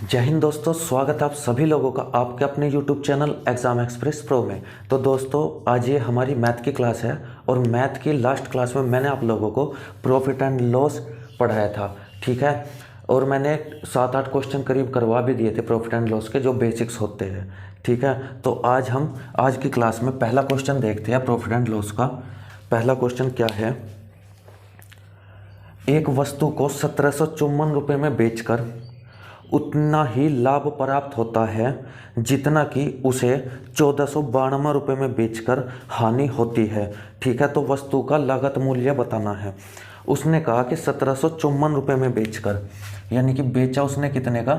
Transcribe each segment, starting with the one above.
जय हिंद दोस्तों, स्वागत है आप सभी लोगों का आपके अपने YouTube channel exam express pro में। तो दोस्तों, आज ये हमारी मैथ की क्लास है और मैथ की लास्ट क्लास में मैंने आप लोगों को प्रॉफिट एंड लॉस पढ़ाया था, ठीक है। और मैंने 7-8 क्वेश्चन करीब करवा भी दिए थे प्रॉफिट एंड लॉस के, जो बेसिक्स होते हैं, ठीक है। तो आज की क्लास में पहला क्वेश्चन देखते हैं प्रॉफिट एंड लॉस का। पहला क्वेश्चन क्या है? एक वस्तु को 1754 रुपये में बेचकर उतना ही लाभ प्राप्त होता है जितना कि उसे 1492 रुपये में बेचकर हानि होती है, ठीक है। तो वस्तु का लागत मूल्य बताना है। उसने कहा कि 1754 रुपये में बेचकर, यानी कि बेचा उसने कितने का?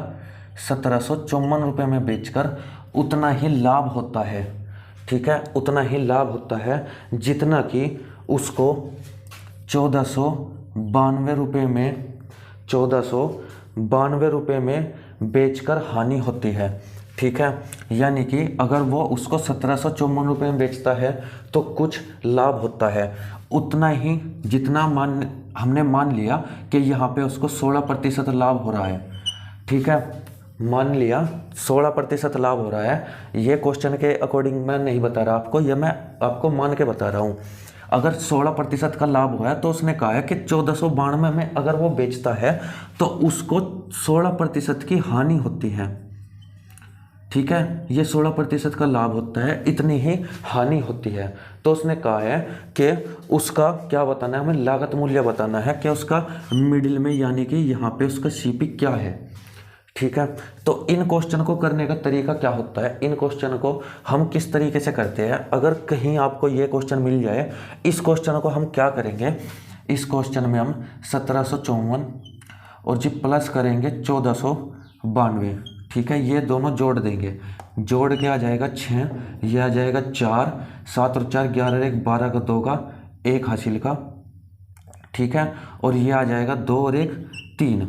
1754 रुपये में बेचकर उतना ही लाभ होता है, ठीक है। उतना ही लाभ होता है जितना कि उसको 1492 रुपये में 1492 रुपये में बेचकर हानि होती है, ठीक है। यानी कि अगर वो उसको 1754 रुपये में बेचता है तो कुछ लाभ होता है, उतना ही जितना हमने मान लिया कि यहाँ पे उसको 16% लाभ हो रहा है, ठीक है। मान लिया 16% लाभ हो रहा है। ये क्वेश्चन के अकॉर्डिंग मैं नहीं बता रहा आपको, यह मैं आपको मान के बता रहा हूँ। अगर 16% का लाभ हुआ है तो उसने कहा है कि 1492 में अगर वो बेचता है तो उसको 16% की हानि होती है, ठीक है। ये 16% का लाभ होता है, इतनी ही हानि होती है। तो उसने कहा है कि उसका क्या बताना है, हमें लागत मूल्य बताना है कि उसका मिडिल में, यानी कि यहाँ पे उसका सीपी क्या है, ठीक है। तो इन क्वेश्चन को करने का तरीका क्या होता है, इन क्वेश्चन को हम किस तरीके से करते हैं। अगर कहीं आपको ये क्वेश्चन मिल जाए, इस क्वेश्चन को हम क्या करेंगे, इस क्वेश्चन में हम 1754 और जी प्लस करेंगे 1492, ठीक है। ये दोनों जोड़ देंगे, जोड़ के आ जाएगा 6, ये आ जाएगा 4, 7 और 4 11, 1 12 का 2 का 1 हासिल का, ठीक है। और ये आ जाएगा 2 और 1 3,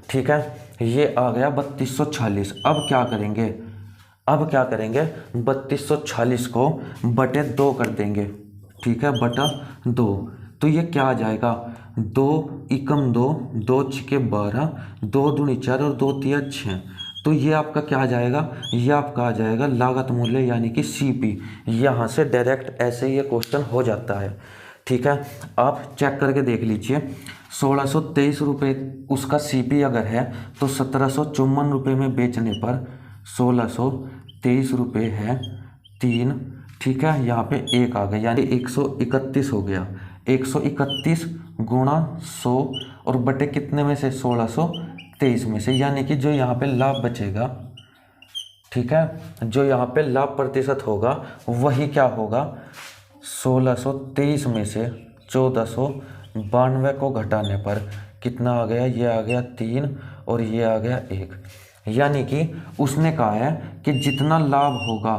ठीक है। ये आ गया 3240। अब क्या करेंगे, 3240 को बटे 2 कर देंगे, ठीक है, बटा 2। तो ये क्या आ जाएगा, 2 एकम 2, 2 छिके 12, 2 दूनी 4 और 2 तिया 6। तो ये आपका क्या आ जाएगा, ये आपका आ जाएगा लागत मूल्य, यानी कि सीपी। यहाँ से डायरेक्ट ऐसे ये क्वेश्चन हो जाता है, ठीक है। आप चेक करके देख लीजिए, 1623 रुपये उसका सीपी अगर है तो 1754 रुपये में बेचने पर 1623 रुपये है 3, ठीक है। यहाँ पे 1 आ गया, यानी 131 हो गया। 131 गुणा 100 और बटे कितने में से, 1623 में से, यानी कि जो यहाँ पे लाभ बचेगा, ठीक है, जो यहाँ पे लाभ प्रतिशत होगा वही क्या होगा, 1623 में से 1492 को घटाने पर कितना आ गया, ये आ गया 3 और ये आ गया 1। यानी कि उसने कहा है कि जितना लाभ होगा,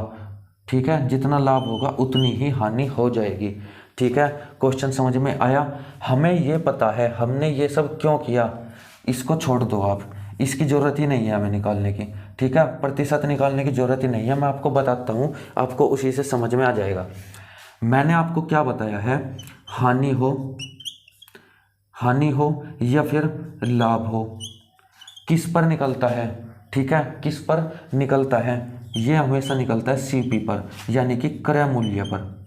ठीक है, जितना लाभ होगा उतनी ही हानि हो जाएगी, ठीक है। क्वेश्चन समझ में आया? हमें ये पता है हमने ये सब क्यों किया, इसको छोड़ दो आप, इसकी ज़रूरत ही नहीं है हमें निकालने की, ठीक है। प्रतिशत निकालने की ज़रूरत ही नहीं है, मैं आपको बताता हूँ, आपको उसी से समझ में आ जाएगा। मैंने आपको क्या बताया है, हानि हो या फिर लाभ हो, किस पर निकलता है, ठीक है, किस पर निकलता है, ये हमेशा निकलता है सीपी पर, यानी कि क्रय मूल्य पर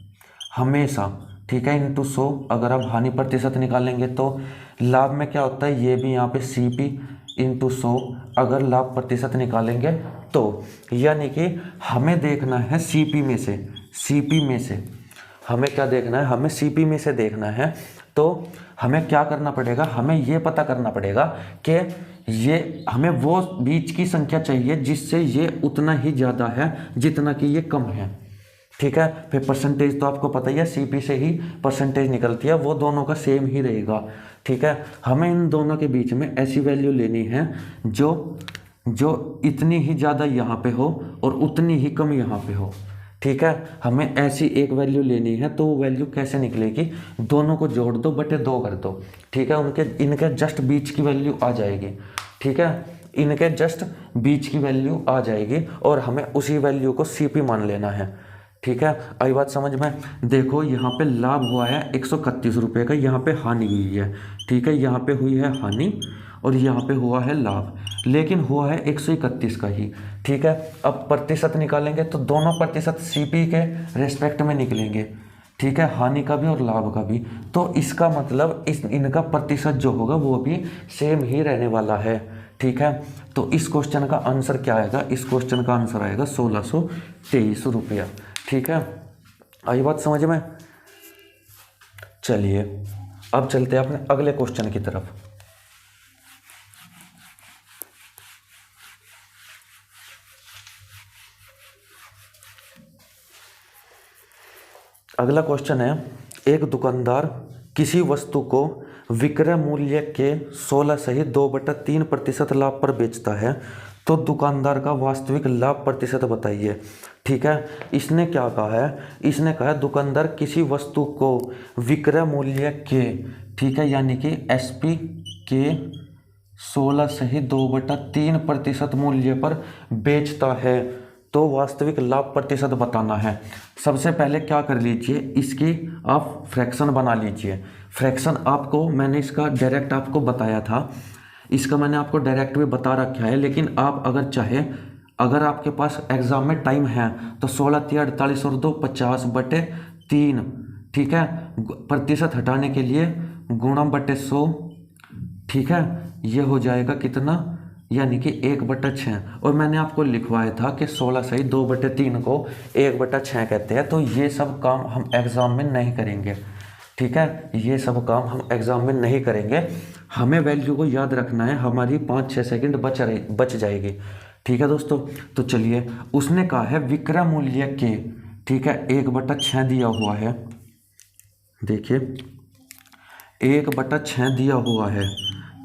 हमेशा, ठीक है। इंटू 100 अगर आप हानि प्रतिशत निकालेंगे तो लाभ में क्या होता है, ये भी यहाँ पे सीपी इंटू 100 अगर लाभ प्रतिशत निकालेंगे तो, यानी कि हमें देखना है सीपी में से हमें क्या देखना है, हमें सीपी में से देखना है। तो हमें क्या करना पड़ेगा, हमें ये पता करना पड़ेगा कि ये हमें वो बीच की संख्या चाहिए जिससे ये उतना ही ज़्यादा है जितना कि ये कम है, ठीक है। फिर परसेंटेज तो आपको पता ही है, सीपी से ही परसेंटेज निकलती है, वो दोनों का सेम ही रहेगा, ठीक है। हमें इन दोनों के बीच में ऐसी वैल्यू लेनी है जो इतनी ही ज़्यादा यहाँ पे हो और उतनी ही कम यहाँ पे हो, ठीक है। हमें ऐसी एक वैल्यू लेनी है, तो वो वैल्यू कैसे निकलेगी, दोनों को जोड़ दो, बटे 2 कर दो, ठीक है। इनके जस्ट बीच की वैल्यू आ जाएगी, ठीक है, इनके जस्ट बीच की वैल्यू आ जाएगी और हमें उसी वैल्यू को सीपी मान लेना है, ठीक है। आई बात समझ में? देखो यहाँ पे लाभ हुआ है 131 रुपये का, यहाँ पे हानि हुई है, ठीक है, यहाँ पे हुई है हानि और यहाँ पे हुआ है लाभ, लेकिन हुआ है 131 का ही। ठीक है, अब प्रतिशत निकालेंगे तो दोनों प्रतिशत सीपी के रेस्पेक्ट में निकलेंगे। ठीक है, हानि का भी और लाभ का भी। तो इसका मतलब इनका प्रतिशत जो होगा वो भी सेम ही रहने वाला है। ठीक है, तो इस क्वेश्चन का आंसर क्या आएगा? इस क्वेश्चन का आंसर आएगा 1623 रुपया। ठीक है, आई बात समझ में? चलिए अब चलते हैं अपने अगले क्वेश्चन की तरफ। अगला क्वेश्चन है, एक दुकानदार किसी वस्तु को विक्रय मूल्य के 16 सहित 2/3% लाभ पर बेचता है, तो दुकानदार का वास्तविक लाभ प्रतिशत बताइए। ठीक है, इसने क्या कहा है? इसने कहा है दुकानदार किसी वस्तु को विक्रय मूल्य के, ठीक है, यानी कि एसपी के 16 सहित 2/3% मूल्य पर बेचता है, तो वास्तविक लाभ प्रतिशत बताना है। सबसे पहले क्या कर लीजिए, इसकी आप फ्रैक्शन बना लीजिए। फ्रैक्शन आपको मैंने इसका डायरेक्ट आपको बताया था, इसका मैंने आपको डायरेक्ट भी बता रखा है, लेकिन आप अगर चाहे, अगर आपके पास एग्जाम में टाइम है तो 16 × 48 और 2 50/3, ठीक है, प्रतिशत हटाने के लिए गुणा बटे 100, ठीक है, ये हो जाएगा कितना, यानी कि 1/6। और मैंने आपको लिखवाया था कि 16 सही 2/3 को 1/6 कहते हैं। तो ये सब काम हम एग्ज़ाम में नहीं करेंगे। ठीक है, ये सब काम हम एग्ज़ाम में नहीं करेंगे। हमें वैल्यू को याद रखना है, हमारी 5-6 सेकंड बच जाएगी। ठीक है दोस्तों, तो चलिए, उसने कहा है विक्रय मूल्य के, ठीक है, 1/6 दिया हुआ है। देखिए 1/6 दिया हुआ है।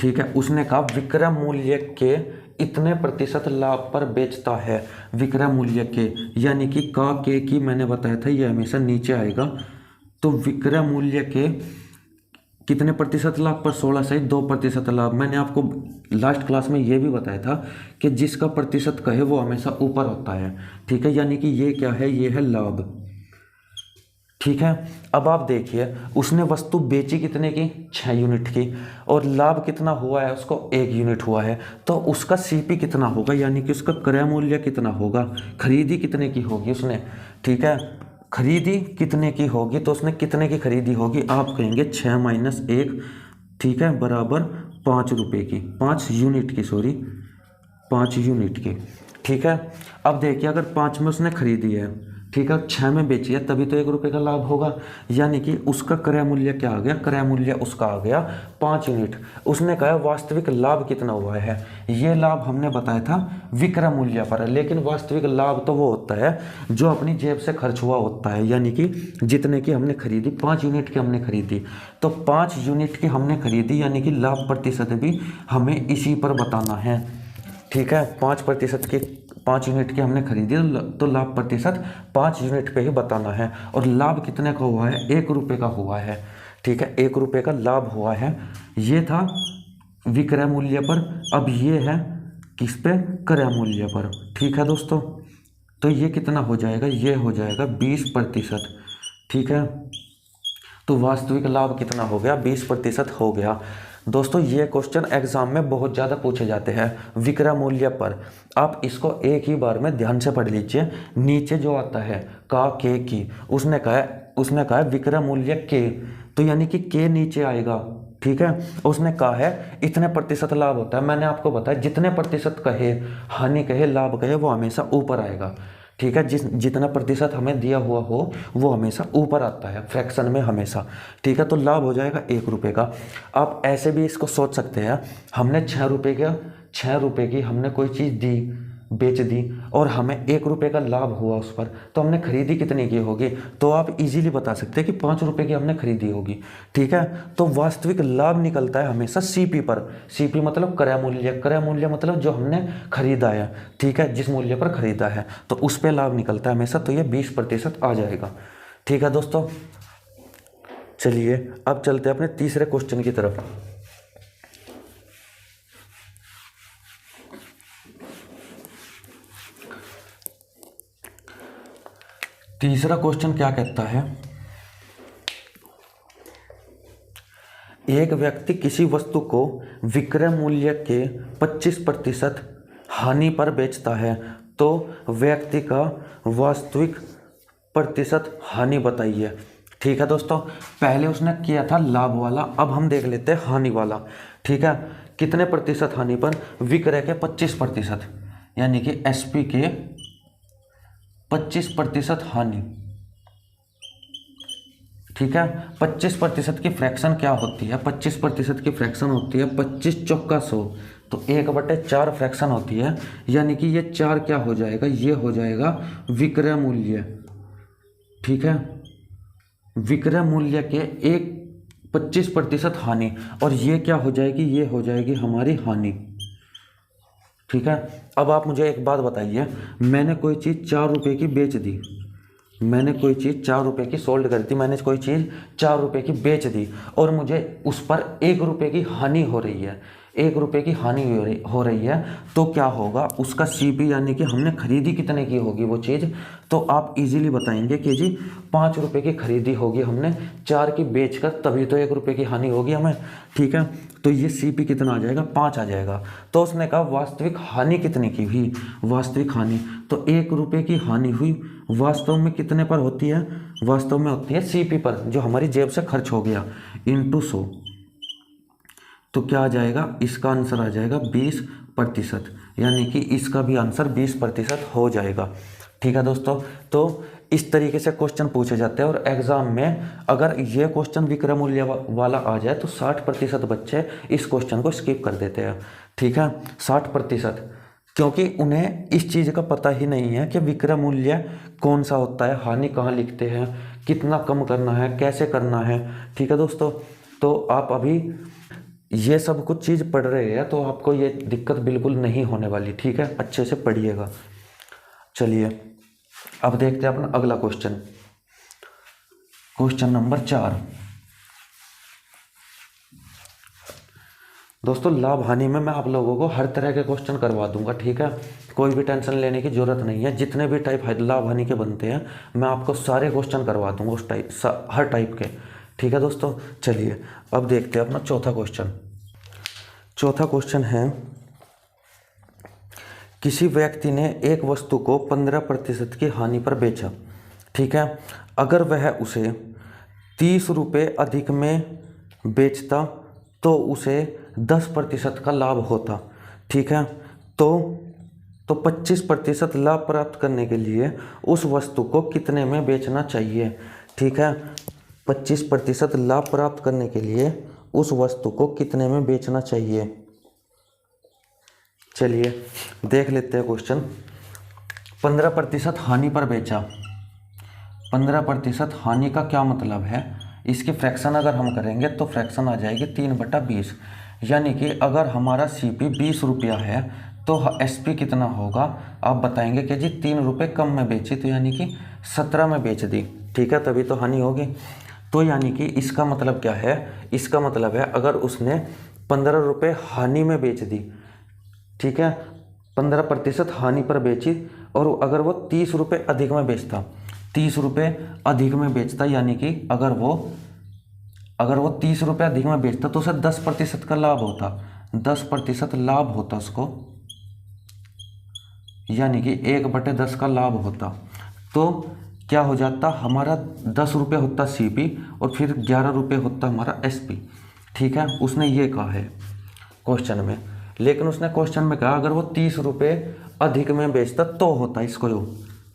ठीक है, उसने कहा विक्रय मूल्य के इतने प्रतिशत लाभ पर बेचता है। विक्रय मूल्य के यानी कि का के की मैंने बताया था, ये हमेशा नीचे आएगा। तो विक्रय मूल्य के कितने प्रतिशत लाभ पर? 16 सहित 2% लाभ। मैंने आपको लास्ट क्लास में ये भी बताया था कि जिसका प्रतिशत कहे वो हमेशा ऊपर होता है। ठीक है, यानी कि ये क्या है? ये है लाभ। ठीक है, अब आप देखिए उसने वस्तु बेची कितने की? 6 यूनिट की, और लाभ कितना हुआ है उसको? 1 यूनिट हुआ है। तो उसका सीपी कितना होगा, यानी कि उसका क्रय मूल्य कितना होगा? खरीदी कितने की होगी उसने? ठीक है, खरीदी कितने की होगी, तो उसने कितने की खरीदी होगी? आप कहेंगे 6 - 1, ठीक है, बराबर 5 रुपये की, 5 यूनिट की, सॉरी 5 यूनिट की। ठीक है, अब देखिए अगर 5 में उसने खरीदी है, ठीक है, 6 में बेची है, तभी तो 1 रुपये का लाभ होगा। यानी कि उसका क्रय मूल्य क्या आ गया? क्रय मूल्य उसका आ गया 5 यूनिट। उसने कहा वास्तविक लाभ कितना हुआ है? ये लाभ हमने बताया था विक्रय मूल्य पर है, लेकिन वास्तविक लाभ तो वो होता है जो अपनी जेब से खर्च हुआ होता है। यानी कि जितने की हमने खरीदी, 5 यूनिट की हमने खरीदी, तो 5 यूनिट की हमने खरीदी, यानी कि लाभ प्रतिशत भी हमें इसी पर बताना है। ठीक है, 5% की, 5 यूनिट की हमने खरीदी, तो लाभ प्रतिशत 5 यूनिट पे ही बताना है। और लाभ कितने का हुआ है? 1 रुपये का हुआ है। ठीक है, 1 रुपये का लाभ हुआ है। ये था विक्रय मूल्य पर, अब ये है किस पे? क्रय मूल्य पर। ठीक है दोस्तों, तो ये कितना हो जाएगा? ये हो जाएगा 20%। ठीक है, तो वास्तविक लाभ कितना हो गया? 20% हो गया। दोस्तों ये क्वेश्चन एग्जाम में बहुत ज़्यादा पूछे जाते हैं विक्रय मूल्य पर। आप इसको एक ही बार में ध्यान से पढ़ लीजिए। नीचे जो आता है का के की, उसने कहा विक्रय मूल्य के, तो यानी कि के नीचे आएगा। ठीक है, उसने कहा है इतने प्रतिशत लाभ होता है। मैंने आपको बताया जितने प्रतिशत कहे, हानि कहे, लाभ कहे, वो हमेशा ऊपर आएगा। ठीक है, जितना प्रतिशत हमें दिया हुआ हो वो हमेशा ऊपर आता है फ्रैक्शन में हमेशा। ठीक है, तो लाभ हो जाएगा 1 रुपये का। आप ऐसे भी इसको सोच सकते हैं, हमने 6 रुपये की हमने कोई चीज़ दी, बेच दी, और हमें 1 रुपये का लाभ हुआ उस पर, तो हमने खरीदी कितने की होगी? तो आप इजीली बता सकते हैं कि 5 रुपये की हमने खरीदी होगी। ठीक है, तो वास्तविक लाभ निकलता है हमेशा सीपी पर। सीपी मतलब क्रय मूल्य, क्रय मूल्य मतलब जो हमने खरीदा है, ठीक है, जिस मूल्य पर खरीदा है, तो उस पर लाभ निकलता है हमेशा। तो ये 20% आ जाएगा। ठीक है दोस्तों, चलिए अब चलते हैं अपने तीसरे क्वेश्चन की तरफ। तीसरा क्वेश्चन क्या कहता है? एक व्यक्ति किसी वस्तु को विक्रय मूल्य के 25% हानि पर बेचता है तो व्यक्ति का वास्तविक प्रतिशत हानि बताइए। ठीक है दोस्तों, पहले उसने किया था लाभ वाला, अब हम देख लेते हैं हानि वाला। ठीक है, कितने प्रतिशत हानि पर? विक्रय के 25%, यानी कि एसपी के 25% हानि। ठीक है, 25% की फ्रैक्शन क्या होती है? 25% की फ्रैक्शन होती है 25 चौका 100, तो 1/4 फ्रैक्शन होती है, यानी कि ये 4 क्या हो जाएगा? ये हो जाएगा विक्रय मूल्य। ठीक है, विक्रय मूल्य के 25% हानि, और ये क्या हो जाएगी? ये हो जाएगी हमारी हानि। ठीक है, अब आप मुझे एक बात बताइए, मैंने कोई चीज़ 4 रुपये की बेच दी, मैंने कोई चीज़ 4 रुपये की सोल्ड कर दी, मैंने कोई चीज़ 4 रुपये की बेच दी और मुझे उस पर 1 रुपये की हानि हो रही है, 1 रुपये की हानि हो रही है, तो क्या होगा? उसका सीपी, यानी कि हमने खरीदी कितने की होगी वो चीज़, तो आप इजीली बताएंगे कि जी 5 रुपये की खरीदी होगी हमने, 4 की बेचकर, तभी तो 1 रुपये की हानि होगी हमें। ठीक है, तो ये सीपी कितना आ जाएगा? 5 आ जाएगा। तो उसने कहा वास्तविक हानि कितने की हुई? वास्तविक हानि, तो 1 रुपये की हानि हुई, वास्तव में कितने पर होती है? वास्तव में होती है सीपी पर, जो हमारी जेब से खर्च हो गया, इंटू 100। तो क्या आ जाएगा? इसका आंसर आ जाएगा 20%, यानी कि इसका भी आंसर 20% हो जाएगा। ठीक है दोस्तों, तो इस तरीके से क्वेश्चन पूछे जाते हैं और एग्जाम में अगर ये क्वेश्चन विक्रय मूल्य वाला आ जाए तो 60% बच्चे इस क्वेश्चन को स्किप कर देते हैं। ठीक है, 60%, क्योंकि उन्हें इस चीज़ का पता ही नहीं है कि विक्रय मूल्य कौन सा होता है, हानि कहाँ लिखते हैं, कितना कम करना है, कैसे करना है। ठीक है दोस्तों, तो आप अभी ये सब कुछ चीज़ पढ़ रहे हैं तो आपको ये दिक्कत बिल्कुल नहीं होने वाली। ठीक है, अच्छे से पढ़िएगा। चलिए अब देखते हैं अपना अगला क्वेश्चन, क्वेश्चन नंबर 4। दोस्तों लाभ हानि में मैं आप लोगों को हर तरह के क्वेश्चन करवा दूंगा। ठीक है, कोई भी टेंशन लेने की जरूरत नहीं है, जितने भी टाइप लाभ हानि के बनते हैं मैं आपको सारे क्वेश्चन करवा दूंगा, उस टाइप हर टाइप के। ठीक है दोस्तों, चलिए अब देखते हैं अपना चौथा क्वेश्चन। चौथा क्वेश्चन है, किसी व्यक्ति ने एक वस्तु को 15% की हानि पर बेचा। ठीक है, अगर वह उसे 30 रुपये अधिक में बेचता तो उसे 10% का लाभ होता। ठीक है, तो 25% लाभ प्राप्त करने के लिए उस वस्तु को कितने में बेचना चाहिए? ठीक है, 25% लाभ प्राप्त करने के लिए उस वस्तु को कितने में बेचना चाहिए? चलिए देख लेते हैं क्वेश्चन। 15% हानि पर बेचा, 15% हानि का क्या मतलब है? इसकी फ्रैक्शन अगर हम करेंगे तो फ्रैक्शन आ जाएगी 3/20, यानी कि अगर हमारा सीपी 20 रुपया है तो एसपी कितना होगा? आप बताएंगे कि जी 3 रुपये कम में बेची, तो यानी कि 17 में बेच दी। ठीक है, तभी तो हानि होगी। तो यानी कि इसका मतलब क्या है? इसका मतलब है अगर उसने 15 रुपये हानि में बेच दी, ठीक है, 15% हानि पर बेची, और अगर वो 30 रुपये अधिक में बेचता, 30 रुपये अधिक में बेचता, यानी कि अगर वो 30 रुपये अधिक में बेचता तो उसे 10% का लाभ होता, 10% लाभ होता उसको, यानी कि 1/10 का लाभ होता। तो क्या हो जाता? हमारा 10 रुपये होता सीपी और फिर 11 रुपये होता हमारा एसपी। ठीक है, उसने ये कहा है क्वेश्चन में, लेकिन उसने क्वेश्चन में कहा अगर वो 30 रुपये अधिक में बेचता तो होता इसको यो।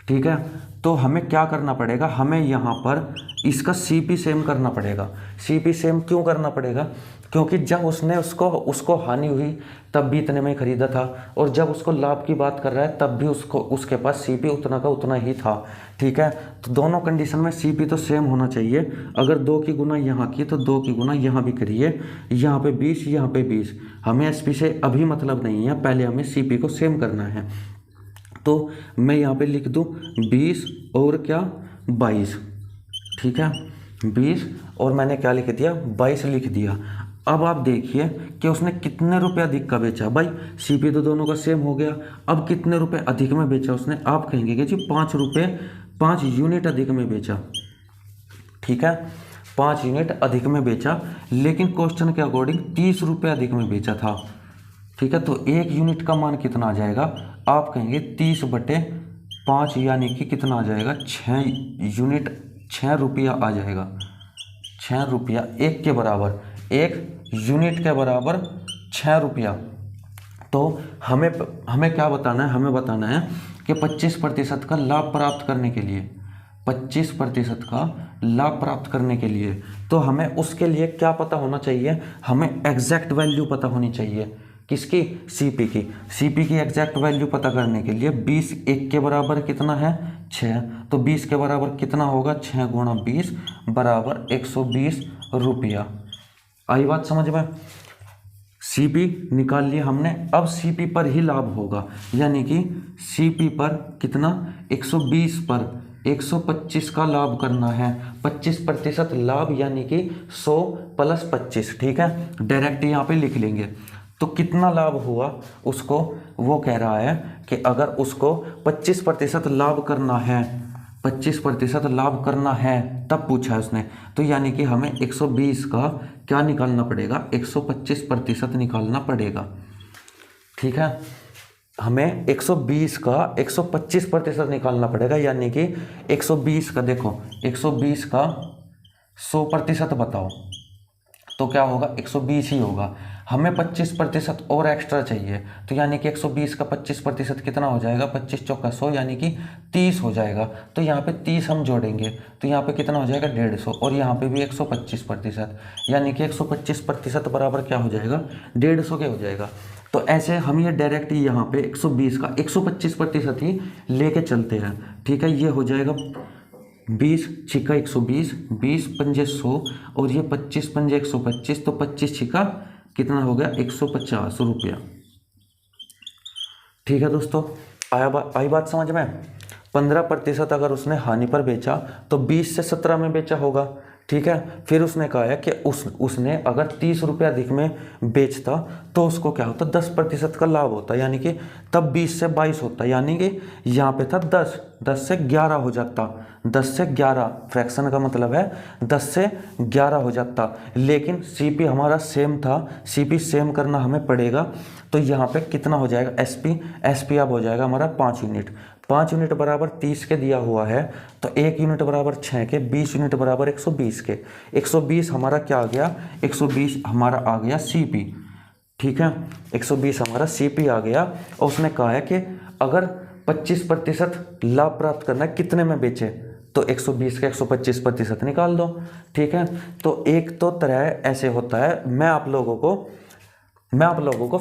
ठीक है, तो हमें क्या करना पड़ेगा? हमें यहाँ पर इसका सीपी सेम करना पड़ेगा। सीपी सेम क्यों करना पड़ेगा? क्योंकि जब उसने उसको हानि हुई तब भी इतने में खरीदा था, और जब उसको लाभ की बात कर रहा है तब भी उसके पास सीपी उतना का उतना ही था। ठीक है, तो दोनों कंडीशन में सीपी तो सेम होना चाहिए। अगर 2 की गुना यहाँ की तो 2 की गुना यहाँ भी करिए, यहाँ पे 20, यहाँ पे 20। हमें एसपी से अभी मतलब नहीं है, पहले हमें सीपी को सेम करना है। तो मैं यहाँ पे लिख दूँ 20 और क्या 22। ठीक है, 20 और मैंने क्या लिख दिया? 22 लिख दिया। अब आप देखिए कि उसने कितने रुपए अधिक का बेचा। भाई सीपी तो दोनों का सेम हो गया, अब कितने रुपए अधिक में बेचा उसने? आप कहेंगे कि जी 5 रुपये 5 यूनिट अधिक में बेचा। ठीक है, 5 यूनिट अधिक में बेचा, लेकिन क्वेश्चन के अकॉर्डिंग 30 रुपये अधिक में बेचा था। ठीक है, तो 1 यूनिट का मान कितना आ जाएगा, आप कहेंगे 30/5 यानी कि कितना आ जाएगा, 6 यूनिट, 6 रुपया आ जाएगा। 6 रुपया 1 के बराबर, 1 यूनिट के बराबर 6 रुपया। तो हमें क्या बताना है, हमें बताना है कि 25% का लाभ प्राप्त करने के लिए, 25% का लाभ प्राप्त करने के लिए, तो हमें उसके लिए क्या पता होना चाहिए, हमें एग्जैक्ट वैल्यू पता होनी चाहिए। किसकी, सीपी की। सीपी की एग्जैक्ट वैल्यू पता करने के लिए 20 1 के बराबर कितना है, 6, तो 20 के बराबर कितना होगा, 6 गुणा 20 बराबर 120 रुपया। आई बात समझ में। सीपी निकाल लिया हमने, अब सीपी पर ही लाभ होगा, यानी कि सीपी पर कितना, 120 पर 125 का लाभ करना है। 25% लाभ यानी कि 100 + 25। ठीक है, डायरेक्ट यहाँ पे लिख लेंगे। तो कितना लाभ हुआ उसको, वो कह रहा है कि अगर उसको 25% लाभ करना है, 25% लाभ करना है, तब पूछा है उसने, तो यानी कि हमें 120 का क्या निकालना पड़ेगा, 125% निकालना पड़ेगा। ठीक है, हमें 120 का 125% निकालना पड़ेगा, यानी कि 120 का, देखो 120 का 100% बताओ तो क्या होगा, 120 ही होगा। हमें 25% और एक्स्ट्रा चाहिए, तो यानी कि 120 का 25% कितना हो जाएगा, 25 चौका 100 यानी कि 30 हो जाएगा। तो यहाँ पे 30 हम जोड़ेंगे तो यहाँ पे कितना हो जाएगा, 150, और यहाँ पे भी 125%, यानी कि 125% बराबर क्या हो जाएगा, 150 के हो जाएगा। तो ऐसे हम ये डायरेक्ट यहाँ पे 120 का 125% ही लेके चलते हैं। ठीक है, ये हो जाएगा 20 छिका 120, 20 पंजे 100, और ये 25 पंजे 125, तो 25 छिका कितना हो गया, 150 रुपया। ठीक है दोस्तों, आई बात समझ में। 15% अगर उसने हानि पर बेचा तो 20 से 17 में बेचा होगा। ठीक है, फिर उसने कहा है कि उसने अगर 30 रुपये अधिक में बेचता तो उसको क्या होता, 10% का लाभ होता, यानी कि तब 20 से 22 होता, यानी कि यहाँ पे था 10 से 11 हो जाता, 10 से 11 फ्रैक्शन का मतलब है 10 से 11 हो जाता। लेकिन सीपी हमारा सेम था, सीपी सेम करना हमें पड़ेगा, तो यहाँ पे कितना हो जाएगा, एसपी अब हो जाएगा हमारा 5 यूनिट। 5 यूनिट बराबर 30 के दिया हुआ है, तो 1 यूनिट बराबर 6 के, 20 यूनिट बराबर 120 के। 120 हमारा क्या आ गया, 120 हमारा आ गया सीपी। ठीक है, 120 हमारा सीपी आ गया, और उसने कहा है कि अगर 25% लाभ प्राप्त करना है, कितने में बेचे, तो 120 का 125% निकाल दो। ठीक है, तो एक तो तरह ऐसे होता है, मैं आप लोगों को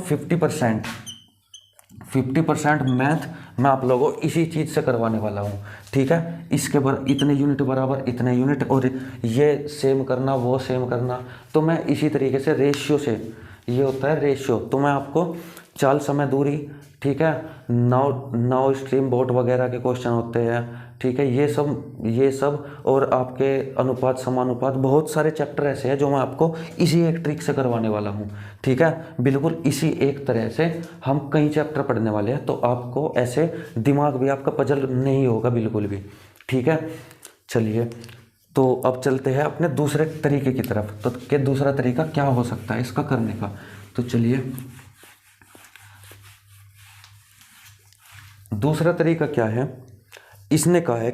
50% मैथ मैं आप लोगों को इसी चीज़ से करवाने वाला हूँ। ठीक है, इसके इतने यूनिट बराबर इतने यूनिट, और ये सेम करना वो सेम करना, तो मैं इसी तरीके से रेशियो से, ये होता है रेशियो, तो मैं आपको चाल समय दूरी, ठीक है, नाउ स्ट्रीम बोट वगैरह के क्वेश्चन होते हैं। ठीक है, ये सब और आपके अनुपात समानुपात, बहुत सारे चैप्टर ऐसे हैं जो मैं आपको इसी एक ट्रिक से करवाने वाला हूँ। ठीक है, बिल्कुल इसी एक तरह से हम कई चैप्टर पढ़ने वाले हैं, तो आपको ऐसे दिमाग भी आपका पजल नहीं होगा बिल्कुल भी। ठीक है, चलिए तो अब चलते हैं अपने दूसरे तरीके की तरफ। तो कि दूसरा तरीका क्या हो सकता है इसका करने का, तो चलिए दूसरा तरीका क्या है। इसने कहा है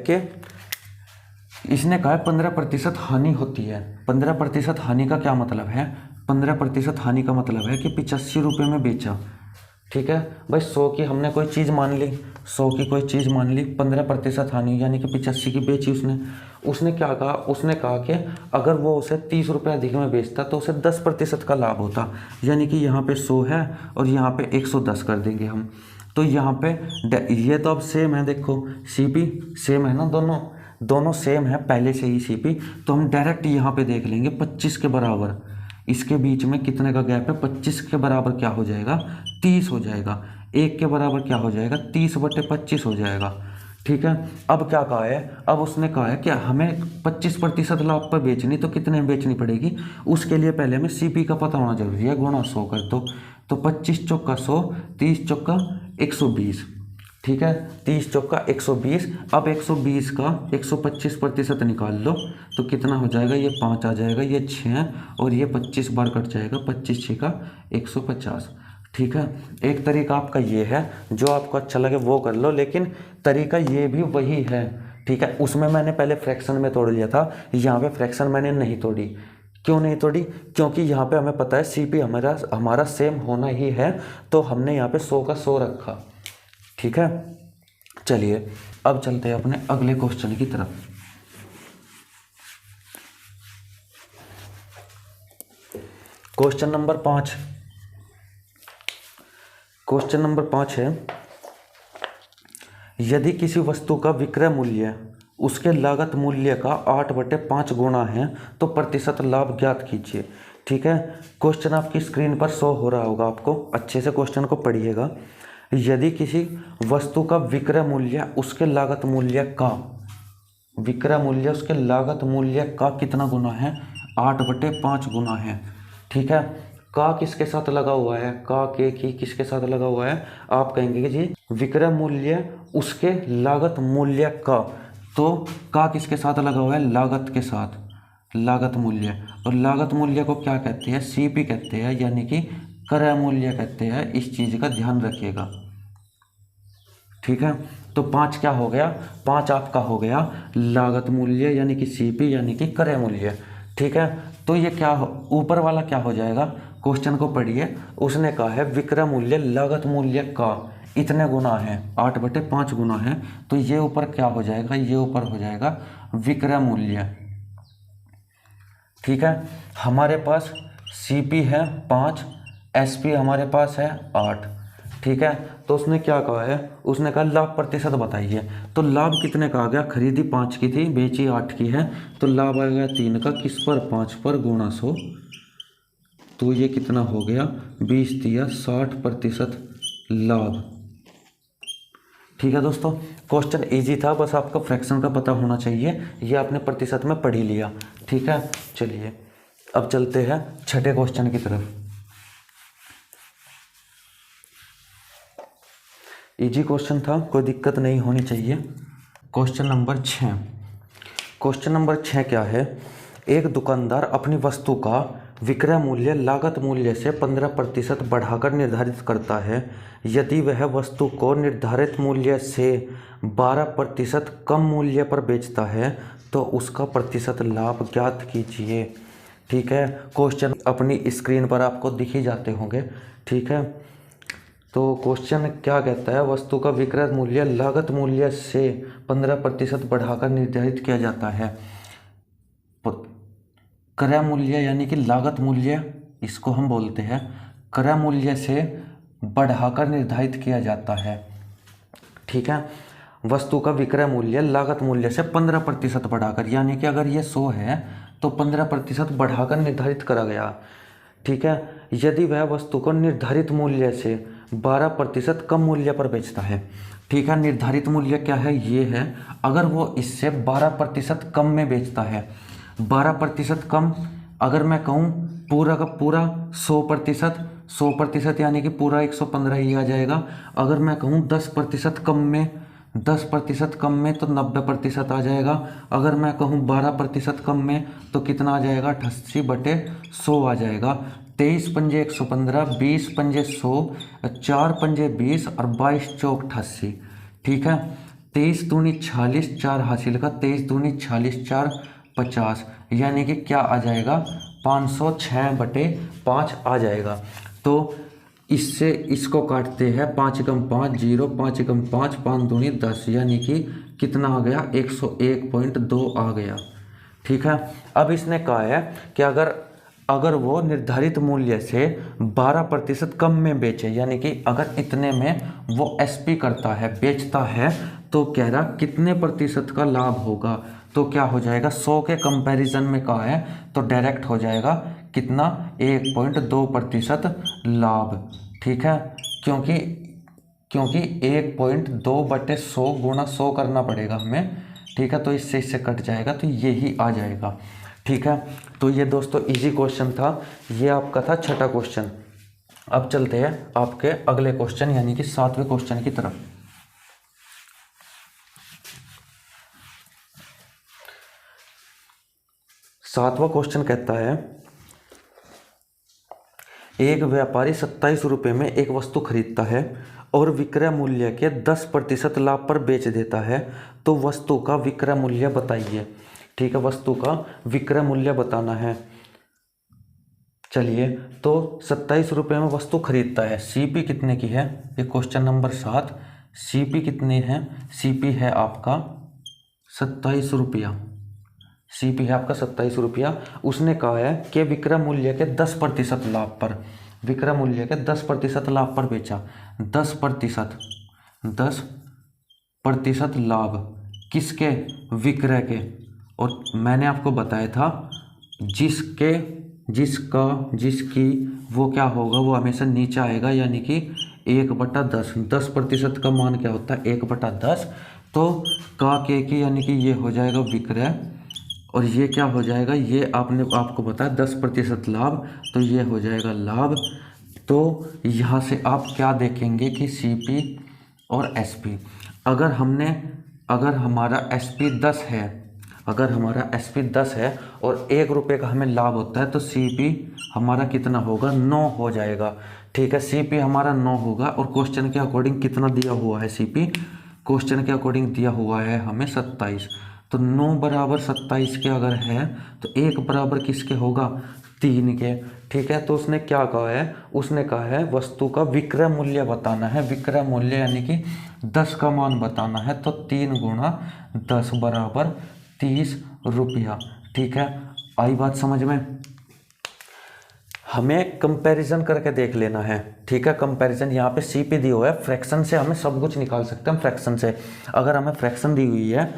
15% हानि होती है। 15% हानि का क्या मतलब है, 15% हानि का मतलब है कि 85 रुपये में बेचा। ठीक है भाई, 100 की हमने कोई चीज़ मान ली, 100 की कोई चीज़ मान ली, 15% हानि यानी कि 85 की बेची उसने क्या कहा, उसने कहा कि अगर वो उसे 30 रुपये अधिक में बेचता तो उसे 10% का लाभ होता, यानी कि यहाँ पे 100 है और यहाँ पे 110 कर देंगे हम। तो यहाँ पे ये तो अब सेम है, देखो सीपी सेम है ना, दोनों सेम है पहले से ही सीपी, तो हम डायरेक्ट यहाँ पे देख लेंगे 25 के बराबर, इसके बीच में कितने का गैप है, 25 के बराबर क्या हो जाएगा, 30 हो जाएगा। 1 के बराबर क्या हो जाएगा, 30/25 हो जाएगा। ठीक है, अब क्या कहा है, अब उसने कहा है कि हमें 25% लाभ पर बेचनी, तो कितने में बेचनी पड़ेगी, उसके लिए पहले हमें सीपी का पता होना जरूरी है, गुणा 100 कर दो, तो 25 चौका 100, 30 चौका 120। ठीक है, 30 चौका 120। अब 120 का 125% निकाल लो तो कितना हो जाएगा, ये 5 आ जाएगा, ये 6 और ये 25 बार कट जाएगा, 25 6 का 150। ठीक है, एक तरीका आपका ये है, जो आपको अच्छा लगे वो कर लो, लेकिन तरीका ये भी वही है। ठीक है, उसमें मैंने पहले फ्रैक्शन में तोड़ लिया था, यहाँ पे फ्रैक्शन मैंने नहीं तोड़ी। क्यों नहीं तोड़ी? क्योंकि यहाँ पे हमें पता है सीपी हमारा सेम होना ही है, तो हमने यहाँ पे 100 का 100 रखा। ठीक है, चलिए अब चलते हैं अपने अगले क्वेश्चन की तरफ। Question number 5। क्वेश्चन नंबर 5 है, यदि किसी वस्तु का विक्रय मूल्य उसके लागत मूल्य का 8/5 गुना है तो प्रतिशत लाभ ज्ञात कीजिए। ठीक है, क्वेश्चन आपकी स्क्रीन पर शो हो रहा होगा, आपको अच्छे से क्वेश्चन को पढ़िएगा। यदि किसी वस्तु का विक्रय मूल्य उसके लागत मूल्य का, विक्रय मूल्य उसके लागत मूल्य का कितना गुना है, 8/5 गुना है। ठीक है, का किसके साथ लगा हुआ है, का के की किसके साथ लगा हुआ है, आप कहेंगे कि जी विक्रय मूल्य उसके लागत मूल्य का, तो का किसके साथ लगा हुआ है, लागत के साथ, लागत मूल्य। और लागत मूल्य को क्या कहते हैं, सीपी कहते हैं, यानी कि क्रय मूल्य कहते हैं। इस चीज का ध्यान रखिएगा। ठीक है, तो 5 क्या हो गया, 5 आपका हो गया लागत मूल्य यानी कि सीपी यानी कि क्रय मूल्य। ठीक है, तो ये क्या ऊपर वाला क्या हो जाएगा, क्वेश्चन को पढ़िए, उसने कहा है विक्रय मूल्य लागत मूल्य का इतने गुना है, 8/5 गुना है, तो ये ऊपर क्या हो जाएगा, ये ऊपर हो जाएगा विक्रय मूल्य। ठीक है, हमारे पास सीपी है 5, एसपी हमारे पास है 8। ठीक है, तो उसने क्या कहा है, उसने कहा लाभ प्रतिशत बताइए। तो लाभ कितने का आ गया, खरीदी 5 की थी, बेची 8 की है, तो लाभ आ गया 3 का, किस पर, 5 पर गुणा 100, तो ये कितना हो गया, 20 दिया 60% लाभ। ठीक है दोस्तों, क्वेश्चन इजी था, बस आपका फ्रैक्शन का पता होना चाहिए, ये आपने प्रतिशत में पढ़ ही लिया। ठीक है, चलिए अब चलते हैं छठे क्वेश्चन की तरफ। इजी क्वेश्चन था, कोई दिक्कत नहीं होनी चाहिए। Question number 6। क्वेश्चन नंबर 6 क्या है, एक दुकानदार अपनी वस्तु का विक्रय मूल्य लागत मूल्य से 15% बढ़ाकर निर्धारित करता है। यदि वह वस्तु को निर्धारित मूल्य से 12% कम मूल्य पर बेचता है तो उसका प्रतिशत लाभ ज्ञात कीजिए। ठीक है, क्वेश्चन अपनी स्क्रीन पर आपको दिख ही जाते होंगे। ठीक है, तो क्वेश्चन क्या कहता है, वस्तु का विक्रय मूल्य लागत मूल्य से 15% बढ़ाकर निर्धारित किया जाता है। क्रय मूल्य यानी कि लागत मूल्य, इसको हम बोलते हैं, क्रय मूल्य से बढ़ाकर निर्धारित किया जाता है। ठीक है, वस्तु का विक्रय मूल्य लागत मूल्य से 15% बढ़ाकर, यानी कि अगर ये 100 है तो 15% बढ़ाकर निर्धारित करा गया। ठीक है, यदि वह वस्तु को निर्धारित मूल्य से 12% कम मूल्य पर बेचता है। ठीक है, निर्धारित मूल्य क्या है, ये है, अगर वो इससे 12% कम में बेचता है, 12% कम, अगर मैं कहूँ पूरा का पूरा 100% यानी कि पूरा 115 ही आ जाएगा। अगर मैं कहूँ 10% कम में, 10% कम में तो 90% आ जाएगा। अगर मैं कहूँ 12% कम में तो कितना आ जाएगा, 88/100 आ जाएगा। 23 पंजे 115, 20 पंजे 100, 4 पंजे 20 और 22 चौक 88। ठीक है, 23 दूनी 46, 4 हासिल का, 23 दूनी 46, 4 50, यानी कि क्या आ जाएगा, 506/5 आ जाएगा। तो इससे इसको काटते हैं, 5 एकम 5 0, 5 एकम 5, 5 दूनी 10, यानी कि कितना आ गया, 101.2 आ गया। ठीक है, अब इसने कहा है कि अगर वो निर्धारित मूल्य से 12% कम में बेचे, यानी कि अगर इतने में वो एसपी करता है, बेचता है, तो कह रहा कितने प्रतिशत का लाभ होगा, तो क्या हो जाएगा, 100 के कंपैरिजन में कहा है तो डायरेक्ट हो जाएगा कितना, 1.2% लाभ। ठीक है, क्योंकि 1.2/100 गुणा 100 करना पड़ेगा हमें। ठीक है, तो इससे कट जाएगा, तो यही आ जाएगा। ठीक है, तो ये दोस्तों इजी क्वेश्चन था, ये आपका था छठा क्वेश्चन। अब चलते हैं आपके अगले क्वेश्चन यानी कि 7वें क्वेश्चन की तरफ। 7वां क्वेश्चन कहता है एक व्यापारी 27 रुपये में एक वस्तु खरीदता है और विक्रय मूल्य के 10% लाभ पर बेच देता है, तो वस्तु का विक्रय मूल्य बताइए। ठीक है, वस्तु का विक्रय मूल्य बताना है। चलिए, तो 27 रुपये में वस्तु खरीदता है, सीपी कितने की है, ये क्वेश्चन नंबर 7। सीपी कितने हैं, सीपी है आपका 27 रुपया, सीपी है आपका 27 रुपया। उसने कहा है कि विक्रय मूल्य के 10% लाभ पर, विक्रय मूल्य के 10% लाभ पर बेचा। 10% लाभ किसके, विक्रय के। और मैंने आपको बताया था जिसकी वो क्या होगा, वो हमेशा नीचे आएगा, यानी कि 1/10। 10% का मान क्या होता है, 1/10। तो का के की यानी कि ये हो जाएगा विक्रय, और ये क्या हो जाएगा, ये आपको बताया 10% लाभ, तो ये हो जाएगा लाभ। तो यहाँ से आप क्या देखेंगे कि सीपी और एसपी, अगर हमारा एसपी 10 है, अगर हमारा एसपी 10 है और 1 रुपये का हमें लाभ होता है, तो सीपी हमारा कितना होगा, 9 हो जाएगा। ठीक है, सीपी हमारा 9 होगा। और क्वेश्चन के अकॉर्डिंग कितना दिया हुआ है सीपी, क्वेश्चन के अकॉर्डिंग दिया हुआ है हमें 27। तो 9 बराबर 27 के अगर है तो 1 बराबर किसके होगा, 3 के। ठीक है, तो उसने क्या कहा है, उसने कहा है वस्तु का विक्रय मूल्य बताना है। विक्रय मूल्य यानी कि 10 का मान बताना है, तो 3 × 10 बराबर 30 रुपया। ठीक है, आई बात समझ में। हमें कंपैरिजन करके देख लेना है। ठीक है, कंपैरिजन यहाँ पे सीपी दी हुआ है, फ्रैक्शन से हमें सब कुछ निकाल सकते हैं। फ्रैक्शन से अगर हमें फ्रैक्शन दी हुई है,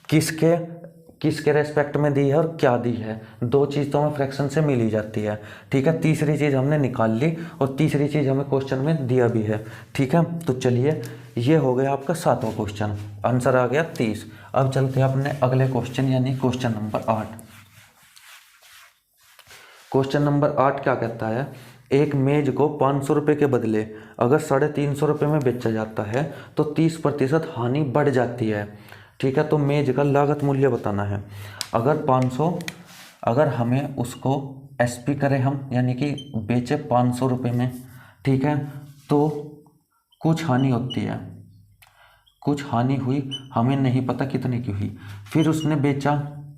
किसके रेस्पेक्ट में दी है और क्या दी है, 2 चीज़ तो हमें फ्रैक्शन से मिल ही जाती है। ठीक है, तीसरी चीज़ हमने निकाल ली और तीसरी चीज़ हमें क्वेश्चन में दिया भी है। ठीक है, तो चलिए, ये हो गया आपका 7वां क्वेश्चन, आंसर आ गया 30। अब चलते हैं अपने अगले क्वेश्चन यानी क्वेश्चन नंबर 8। क्वेश्चन नंबर 8 क्या कहता है, एक मेज को 500 रुपये के बदले अगर 350 रुपये में बेचा जाता है तो 30% हानि बढ़ जाती है। ठीक है, तो मेज का लागत मूल्य बताना है। अगर 500, अगर हमें उसको एसपी करें हम, यानी कि बेचे 500 रुपये में, ठीक है, तो कुछ हानि होती है, कुछ हानि हुई, हमें नहीं पता कितने की हुई। फिर उसने बेचा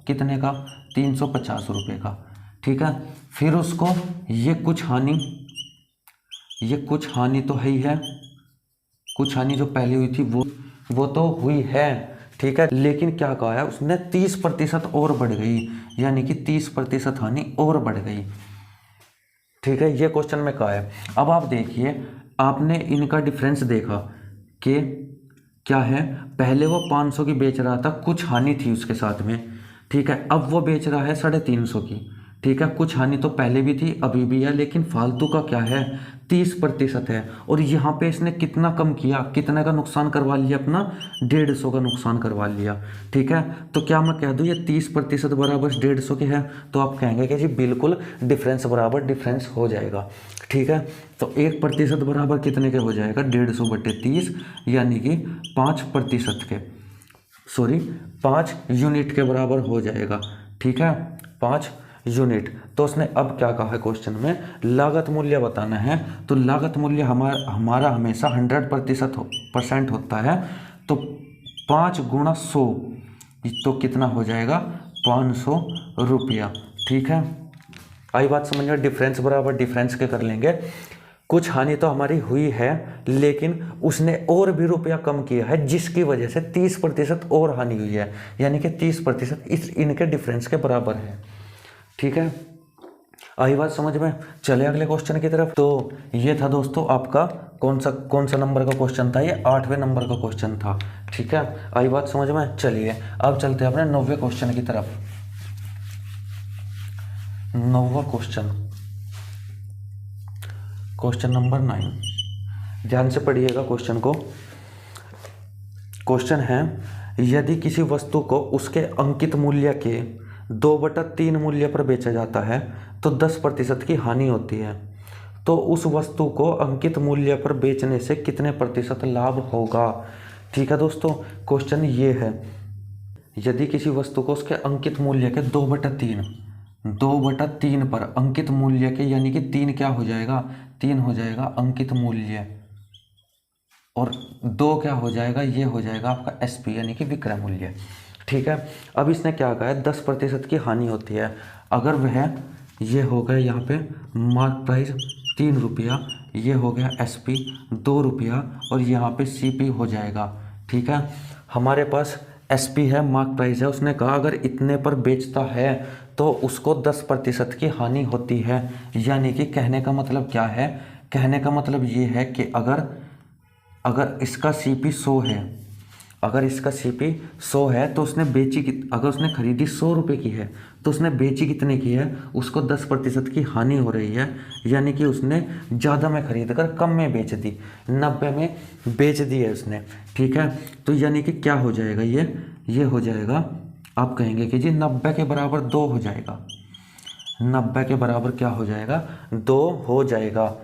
कितने का, 350 रुपये का। ठीक है, फिर उसको ये कुछ हानि तो है ही है, कुछ हानि जो पहले हुई थी वो तो हुई है। ठीक है, लेकिन क्या कहा है उसने, 30% और बढ़ गई, यानी कि 30% हानि और बढ़ गई। ठीक है, ये क्वेश्चन में कहा है। अब आप देखिए, आपने इनका डिफरेंस देखा कि क्या है, पहले वो 500 की बेच रहा था, कुछ हानि थी उसके साथ में। ठीक है, अब वो बेच रहा है 350 की। ठीक है, कुछ हानि तो पहले भी थी, अभी भी है, लेकिन फालतू का क्या है, 30% है। और यहाँ पे इसने कितना कम किया, कितने का नुकसान करवा लिया अपना, 150 का नुकसान करवा लिया। ठीक है, तो क्या मैं कह दूँ ये 30% बराबर 150 के है, तो आप कहेंगे कि जी बिल्कुल डिफरेंस बराबर डिफरेंस हो जाएगा। ठीक है, तो 1% बराबर कितने के हो जाएगा, 150/30, यानी कि 5% के, 5 यूनिट के बराबर हो जाएगा। ठीक है, 5 यूनिट। तो उसने अब क्या कहा है क्वेश्चन में, लागत मूल्य बताना है। तो लागत मूल्य हमारा हमेशा 100% होता है, तो 5 × 100 तो कितना हो जाएगा, 500 रुपया। ठीक है, आई बात समझ में। डिफरेंस बराबर डिफरेंस के कर लेंगे। कुछ हानि तो हमारी हुई है, लेकिन उसने और भी रुपया कम किया है, जिसकी वजह से 30% और हानि हुई है, यानी कि 30% इनके डिफरेंस के बराबर है। ठीक है, आई बात समझ में। चले अगले क्वेश्चन की तरफ। तो ये था दोस्तों आपका कौन सा नंबर का क्वेश्चन था, ये 8वें नंबर का क्वेश्चन था। ठीक है, आई बात समझ में। चलिए अब चलते हैं अपने 9वें क्वेश्चन की तरफ। 9वां क्वेश्चन, क्वेश्चन नंबर 9, ध्यान से पढ़िएगा क्वेश्चन को। क्वेश्चन है, यदि किसी वस्तु को उसके अंकित मूल्य के 2/3 मूल्य पर बेचा जाता है तो 10% की हानि होती है, तो उस वस्तु को अंकित मूल्य पर बेचने से कितने प्रतिशत लाभ होगा। ठीक है दोस्तों, क्वेश्चन ये है, यदि किसी वस्तु को उसके अंकित मूल्य के 2/3 2/3 पर अंकित मूल्य के, यानी कि 3 क्या हो जाएगा, 3 हो जाएगा अंकित मूल्य, और 2 क्या हो जाएगा, ये हो जाएगा आपका एसपी यानी कि विक्रय मूल्य। ठीक है, अब इसने क्या कहा है, 10% की हानि होती है। अगर वह, ये हो गया यहाँ पे मार्क प्राइस 3 रुपया, ये हो गया एसपी 2 रुपया, और यहाँ पे सीपी हो जाएगा। ठीक है, हमारे पास एसपी है, मार्क प्राइस है, उसने कहा अगर इतने पर बेचता है तो उसको 10% की हानि होती है। यानी कि कहने का मतलब क्या है, कहने का मतलब ये है कि अगर इसका सीपी 100 है, अगर इसका सीपी 100 है तो उसने बेची, अगर उसने खरीदी 100 रुपये की है तो उसने बेची कितने की है, उसको 10% की हानि हो रही है। यानी कि उसने ज़्यादा में खरीद कर कम में बेच दी, 90 में बेच दी है उसने। ठीक है, तो यानी कि क्या हो जाएगा, ये हो जाएगा, आप कहेंगे कि जी 90 के बराबर 2 हो जाएगा, 90 के बराबर क्या हो जाएगा, 2 हो जाएगा,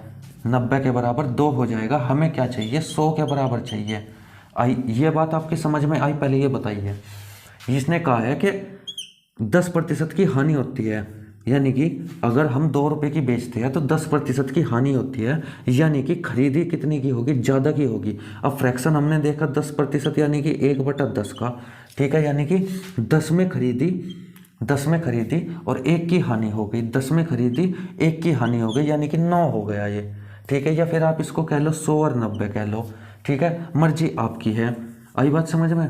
90 के बराबर 2 हो जाएगा। हमें क्या चाहिए, 100 के बराबर चाहिए। आई ये बात आपकी समझ में आई, पहले ये बताइए। इसने कहा है कि 10% की हानि होती है, यानी कि अगर हम 2 रुपये की बेचते हैं तो 10% की हानि होती है, यानी कि खरीदी कितनी की होगी, ज़्यादा की होगी। अब फ्रैक्शन हमने देखा 10%, यानी कि 1/10 का। ठीक है, यानी कि 10 में खरीदी और 1 की हानि हो गई, 10 में खरीदी 1 की हानि हो गई, यानी कि 9 हो गया ये। ठीक है, या फिर आप इसको कह लो 100 और 90 कह लो। ठीक है, मर्जी आपकी है। आई बात समझ में।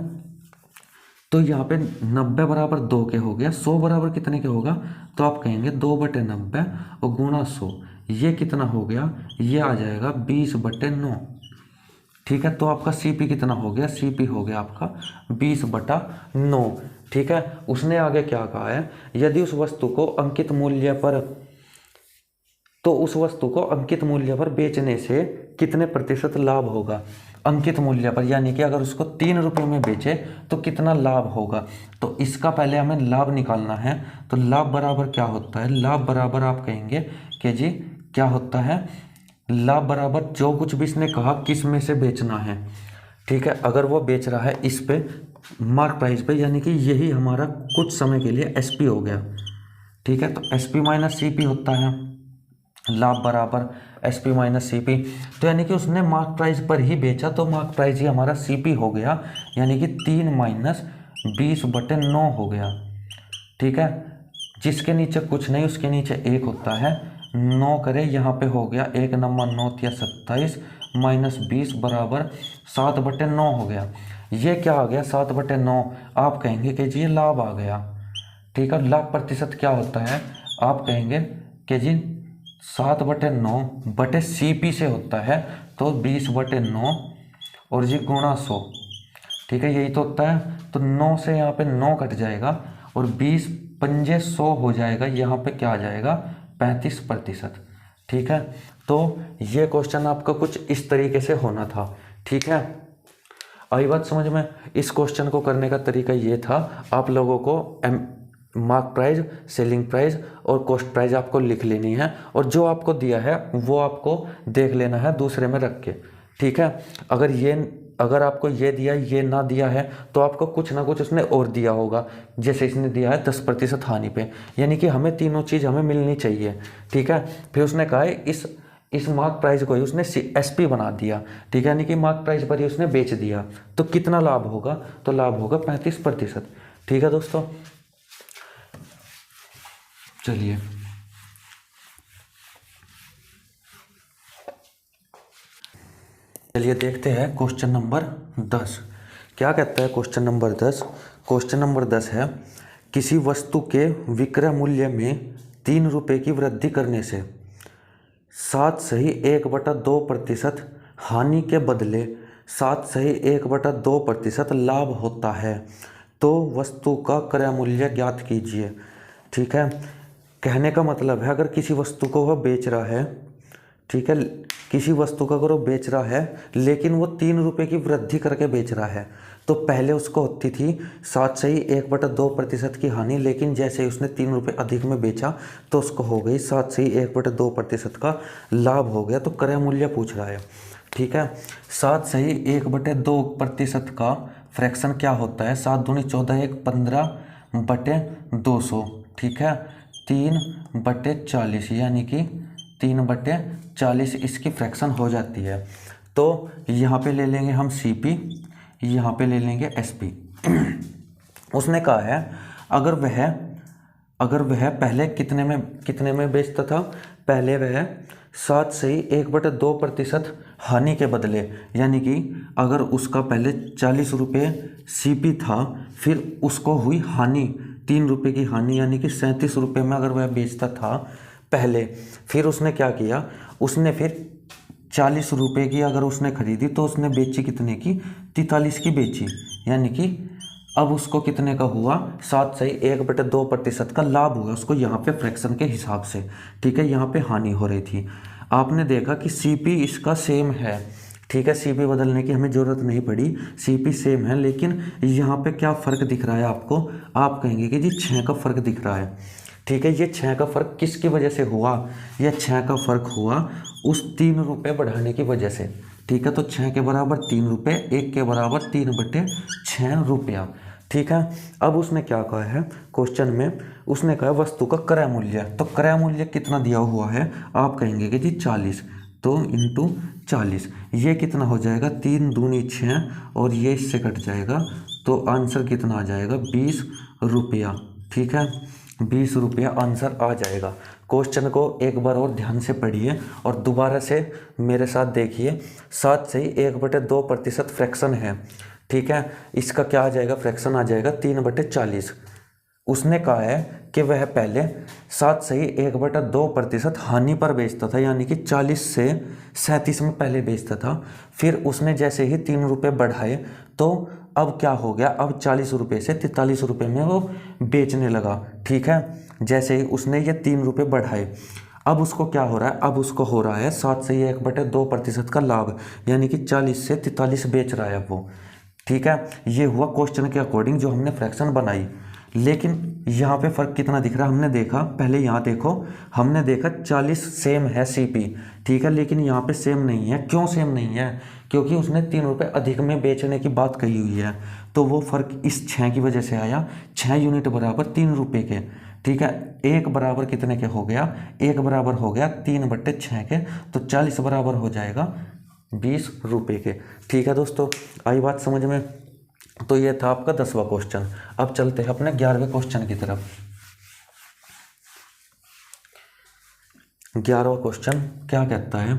तो यहाँ पे 90 बराबर 2 के हो गया, 100 बराबर कितने के होगा, तो आप कहेंगे 2/90 और गुणा 100, ये कितना हो गया, ये आ जाएगा 20/9। ठीक है, तो आपका सीपी कितना हो गया, सीपी हो गया आपका 20/9। ठीक है, उसने आगे क्या कहा है, यदि उस वस्तु को अंकित मूल्य पर, तो उस वस्तु को अंकित मूल्य पर बेचने से कितने प्रतिशत लाभ होगा। अंकित मूल्य पर यानी कि अगर उसको 3 रुपये में बेचे तो कितना लाभ होगा। तो इसका पहले हमें लाभ निकालना है। तो लाभ बराबर क्या होता है, लाभ बराबर आप कहेंगे कि जी क्या होता है, लाभ बराबर जो कुछ भी इसने कहा किस में से बेचना है। ठीक है, अगर वो बेच रहा है इस पे मार्क प्राइस पे, यानी कि यही हमारा कुछ समय के लिए एसपी हो गया। ठीक है, तो एसपी माइनस सीपी होता है लाभ बराबर एसपी माइनस सीपी। तो यानी कि उसने मार्क प्राइस पर ही बेचा तो मार्क प्राइस ही हमारा सीपी हो गया, यानी कि 3 - 20/9 हो गया। ठीक है, जिसके नीचे कुछ नहीं उसके नीचे 1 होता है, 9 करें यहाँ पे हो गया 1 नंबर 9 या 27 - 20 बराबर 7/9 हो गया। ये क्या आ गया 7/9, आप कहेंगे कि जी ये लाभ आ गया। ठीक है, लाभ प्रतिशत क्या होता है, आप कहेंगे कि जी 7/9 बटे सीपी से होता है, तो 20/9 और जी गुणा 100। ठीक है, यही तो होता है। तो 9 से यहाँ पे 9 कट जाएगा और 20 पंजे 100 हो जाएगा, यहाँ पे क्या आ जाएगा 35%। ठीक है, तो ये क्वेश्चन आपका कुछ इस तरीके से होना था। ठीक है, आई बात समझ में। इस क्वेश्चन को करने का तरीका ये था, आप लोगों को मार्क प्राइस, सेलिंग प्राइस और कॉस्ट प्राइस आपको लिख लेनी है, और जो आपको दिया है वो आपको देख लेना है दूसरे में रख के। ठीक है, अगर आपको ये दिया ये ना दिया है तो आपको कुछ ना कुछ उसने और दिया होगा। जैसे इसने दिया है 10% हानि पे, यानी कि हमें तीनों चीज़ हमें मिलनी चाहिए। ठीक है, फिर उसने कहा है इस मार्क प्राइस को ही उसने एसपी बना दिया। ठीक है, यानी कि मार्क प्राइस पर ही उसने बेच दिया, तो कितना लाभ होगा, तो लाभ होगा 35%। ठीक है दोस्तों, चलिए देखते हैं क्वेश्चन नंबर 10 क्या कहता है। क्वेश्चन नंबर 10 है, किसी वस्तु के विक्रय मूल्य में 3 रुपये की वृद्धि करने से 7.2% हानि के बदले 7.2% लाभ होता है, तो वस्तु का क्रय मूल्य ज्ञात कीजिए। ठीक है, कहने का मतलब है अगर किसी वस्तु को वह बेच रहा है, ठीक है, किसी वस्तु का अगर वो बेच रहा है लेकिन वो 3 रुपये की वृद्धि करके बेच रहा है, तो पहले उसको होती थी 7.1/2% की हानि, लेकिन जैसे ही उसने 3 रुपये अधिक में बेचा तो उसको हो गई 7.1/2% का लाभ हो गया। तो क्रय मूल्य पूछ रहा है। ठीक है, 7.1/2% का फ्रैक्शन क्या होता है, 7 दूनी 14 1 15/200। ठीक है, 3/40 यानी कि 3/40 इसकी फ्रैक्शन हो जाती है। तो यहाँ पे ले लेंगे हम CP, यहाँ पे ले लेंगे SP। उसने कहा है अगर वह पहले कितने में बेचता था, पहले वह 7 से ही 1/2% हानि के बदले, यानी कि अगर उसका पहले 40 रुपये CP था, फिर उसको हुई हानि 3 रुपये की हानि, यानी कि 37 रुपये में अगर वह बेचता था पहले, फिर उसने क्या किया, उसने फिर 40 रुपये की अगर उसने खरीदी तो उसने बेची कितने की, 43 की बेची, यानी कि अब उसको कितने का हुआ, 7 से 1/2% का लाभ हुआ उसको यहाँ पे फ्रैक्शन के हिसाब से। ठीक है, यहाँ पे हानि हो रही थी। आपने देखा कि CP इसका सेम है। ठीक है, CP बदलने की हमें ज़रूरत नहीं पड़ी, CP सेम है, लेकिन यहाँ पे क्या फ़र्क दिख रहा है आपको, आप कहेंगे कि जी 6 का फ़र्क दिख रहा है। ठीक है, ये 6 का फ़र्क किसकी वजह से हुआ, यह 6 का फ़र्क हुआ उस 3 रुपये बढ़ाने की वजह से। ठीक है, तो 6 के बराबर 3 रुपये, 1 के बराबर 3/6 रुपया। ठीक है, अब उसने क्या कहा है क्वेश्चन में, उसने कहा वस्तु का क्रय मूल्य। तो क्रय मूल्य कितना दिया हुआ है, आप कहेंगे कि जी 40, तो इंटू 40, ये कितना हो जाएगा, 3 दूनी 6, और ये इससे कट जाएगा, तो आंसर कितना आ जाएगा, 20 रुपया। ठीक है, 20 रुपया आंसर आ जाएगा। क्वेश्चन को एक बार और ध्यान से पढ़िए और दोबारा से मेरे साथ देखिए। 7 से ही 1/2% फ्रैक्शन है। ठीक है, इसका क्या आ जाएगा, फ्रैक्शन आ जाएगा 3/40। उसने कहा है कि वह पहले 7 से ही 1/2% हानि पर बेचता था, यानी कि 40 से 37 में पहले बेचता था। फिर उसने जैसे ही 3 रुपये बढ़ाए तो अब क्या हो गया, अब 40 रुपये से 43 रुपये में वो बेचने लगा। ठीक है, जैसे ही उसने ये 3 रुपये बढ़ाए, अब उसको क्या हो रहा है, अब उसको हो रहा है 7 से ही 1/2% का लाभ, यानी कि 40 से 43 बेच रहा है वो। ठीक है, ये हुआ क्वेश्चन के अकॉर्डिंग जो हमने फ्रैक्शन बनाई। लेकिन यहाँ पे फ़र्क कितना दिख रहा है, हमने देखा, पहले यहाँ देखो, हमने देखा 40 सेम है CP। ठीक है, लेकिन यहाँ पे सेम नहीं है। क्यों सेम नहीं है, क्योंकि उसने 3 रुपये अधिक में बेचने की बात कही हुई है, तो वो फ़र्क इस 6 की वजह से आया। 6 यूनिट बराबर 3 रुपये के। ठीक है, 1 बराबर कितने के हो गया, 1 बराबर हो गया 3/6 के, तो 40 बराबर हो जाएगा 20 रुपये के। ठीक है दोस्तों, आई बात समझ में। तो ये था आपका 10वां क्वेश्चन। अब चलते हैं अपने 11वें क्वेश्चन की तरफ। 11वां क्वेश्चन क्या कहता है,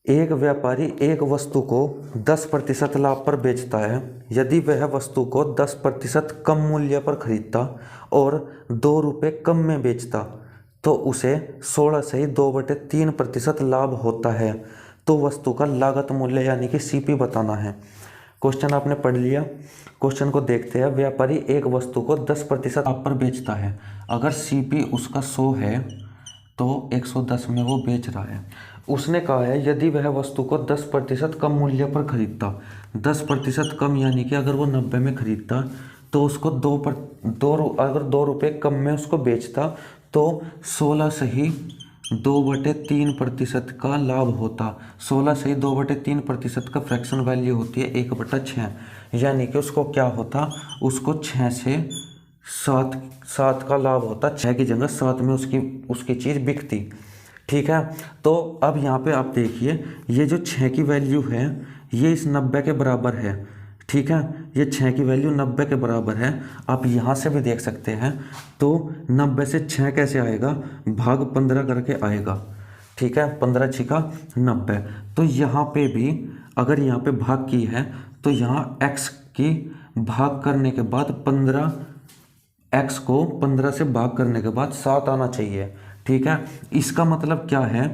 एक व्यापारी एक वस्तु को 10% लाभ पर बेचता है। यदि वह वस्तु को 10% कम मूल्य पर खरीदता और 2 रुपये कम में बेचता तो उसे 16 से ही 2/3% लाभ होता है। तो वस्तु का लागत मूल्य यानी कि CP बताना है। क्वेश्चन आपने पढ़ लिया। क्वेश्चन को देखते हैं। व्यापारी एक वस्तु को 10% लाभ पर बेचता है। अगर CP उसका 100 है तो 110 में वो बेच रहा है। उसने कहा है यदि वह वस्तु को 10% कम मूल्य पर खरीदता, 10% कम यानी कि अगर वो 90 में खरीदता तो उसको अगर 2 रुपये कम में उसको बेचता तो 16 से ही 2/3% का लाभ होता। 16 से ही 2/3% का फ्रैक्शन वैल्यू होती है 1/6, यानी कि उसको क्या होता, उसको 6 से 7 का लाभ होता। 6 की जगह 7 में उसकी चीज़ बिकती। ठीक है, तो अब यहाँ पे आप देखिए, ये जो 6 की वैल्यू है ये इस 90 के बराबर है। ठीक है, ये 6 की वैल्यू 90 के बराबर है। आप यहाँ से भी देख सकते हैं। तो 90 से 6 कैसे आएगा, भाग 15 करके आएगा। ठीक है, 15 छिका 90। तो यहाँ पे भी अगर यहाँ पे भाग की है तो यहाँ x की भाग करने के बाद 15, x को 15 से भाग करने के बाद 7 आना चाहिए। ठीक है, इसका मतलब क्या है,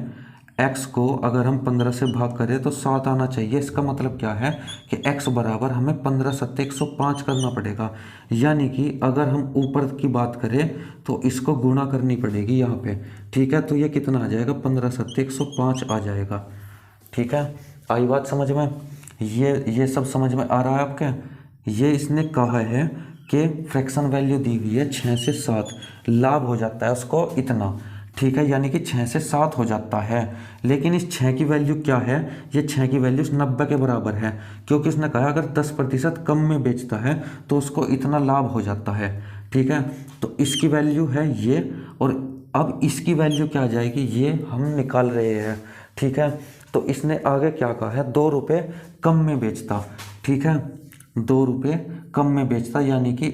x को अगर हम 15 से भाग करें तो 7 आना चाहिए। इसका मतलब क्या है कि x बराबर हमें 15 सत्ते 105 करना पड़ेगा। यानी कि अगर हम ऊपर की बात करें तो इसको गुणा करनी पड़ेगी यहाँ पे। ठीक है, तो ये कितना आ जाएगा, 15 सत्ते 105 आ जाएगा। ठीक है, आई बात समझ में, ये सब समझ में आ रहा है आपके। ये इसने कहा है कि फ्रैक्शन वैल्यू दी हुई है 6 से 7, लाभ हो जाता है उसको इतना। ठीक है, यानी कि 6 से 7 हो जाता है। लेकिन इस 6 की वैल्यू क्या है, ये 6 की वैल्यू 90 के बराबर है, क्योंकि उसने कहा अगर 10% कम में बेचता है तो उसको इतना लाभ हो जाता है। ठीक है। तो इसकी वैल्यू है ये, और अब इसकी वैल्यू क्या आ जाएगी, ये हम निकाल रहे हैं। ठीक है। तो इसने आगे क्या कहा है, 2 रुपये कम में बेचता। ठीक है, 2 रुपये कम में बेचता, यानी कि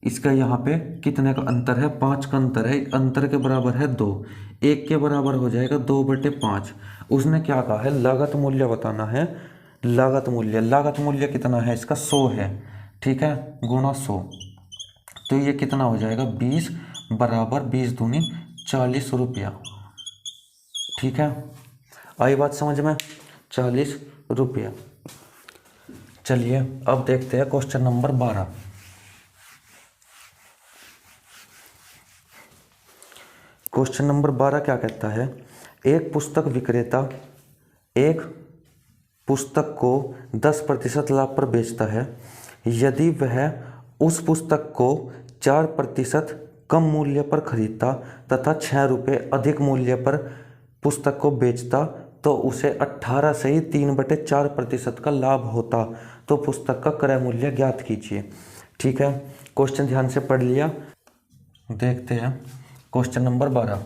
इसका यहाँ पे कितने का अंतर है, 5 का अंतर है। अंतर के बराबर है 2, 1 के बराबर हो जाएगा 2/5। उसने क्या कहा है, लागत मूल्य बताना है। लागत मूल्य कितना है इसका, 100 है। ठीक है, गुणा 100, तो ये कितना हो जाएगा, 20 बराबर 20 दूनी 40 रुपया। ठीक है, आई बात समझ में, 40 रुपया। चलिए अब देखते हैं क्वेश्चन नंबर 12। क्वेश्चन नंबर 12 क्या कहता है, एक पुस्तक विक्रेता एक पुस्तक को 10% लाभ पर बेचता है। यदि वह उस पुस्तक को 4% कम मूल्य पर खरीदता तथा 6 रुपये अधिक मूल्य पर पुस्तक को बेचता तो उसे 18 से ही 3/4% का लाभ होता। तो पुस्तक का क्रय मूल्य ज्ञात कीजिए। ठीक है, क्वेश्चन ध्यान से पढ़ लिया। देखते हैं क्वेश्चन नंबर 12।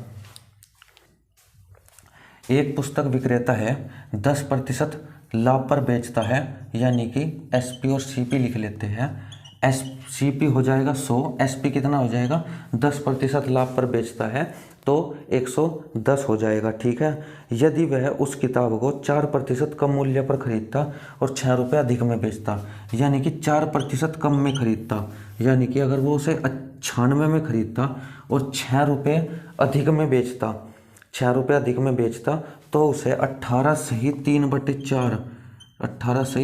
एक पुस्तक विक्रेता है, 10% लाभ पर बेचता है, यानी कि एसपी और सीपी लिख लेते हैं। सीपी हो जाएगा 100, एसपी कितना हो जाएगा, 10% लाभ पर बेचता है तो 110 हो जाएगा। ठीक है, यदि वह उस किताब को 4% कम मूल्य पर खरीदता और 6 रुपये अधिक में बेचता, यानी कि 4% कम में खरीदता, यानी कि अगर वो उसे 96 में खरीदता और 6 रुपये अधिक में बेचता, 6 रुपये अधिक में बेचता तो उसे 18 से ही